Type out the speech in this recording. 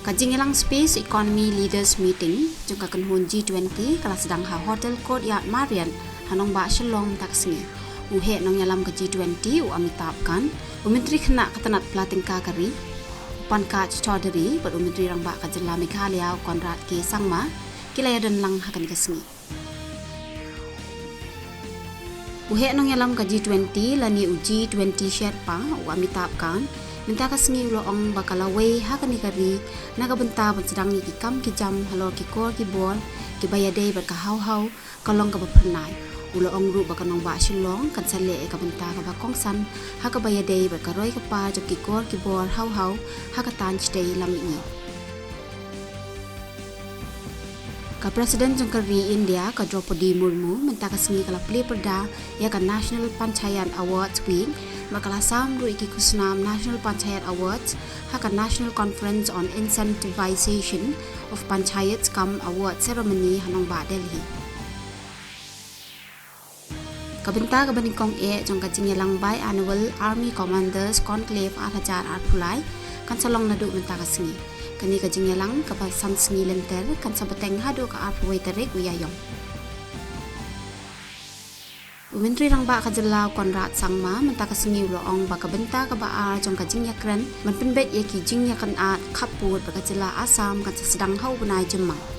Kajing ilang Space Economy Leaders Meeting jangka kenhun G20 kala sedang ha Hotel Courtyard Marriott hanong ba Shillong taksini. Uhe nong yalam ke G20 Amitabh Kan, Menteri kena ketenat pelating kakari, Pan Kaj Chaudhary, Menteri rang ba kajela Meghalaya Konrad K Sangma, kilaya dan lang hakan kesni. Uhe nong yalam ke G20 lani uji 20 Sherpa Amitabh Kan, minta kasngi uloong bakalaway hakan ikari nagabenta sedang ni kikam kijam halor kikor kibor kibayadei berkahau-hau kalong kabapernay uloong ru bakanong ba Shillong kan sale kabenta kabakongsan hakabayadei berkaroy kapar jok kikor kibor hau-hau hakatan stay lamini ka Presiden Jangkari India ka Draupadi Murmu minta kasngi kala play perda ya kan National Panchayat Awards Week makalasam ru iki kusnam National Panchayat Awards hakan National Conference on Incentivization of Panchayats kam award ceremony hanong ba Delhi. Kabenta kabaningkong jong kajingelang biannual Army Commanders Conclave 8,000 arpulay kan salong nadu minta kasngi. Kani kajingelang kapasan sengi lenter kan sabateng hadu ka arpaway tarik uyayong. Menteri rang ba kajela Konrad Sangma menta kasengi uloong ba kabenta ka baar jong kajing yakran manpenbet ye ki jing yakan at kapur ba kajela Assam kan sedang hau bunai jemang.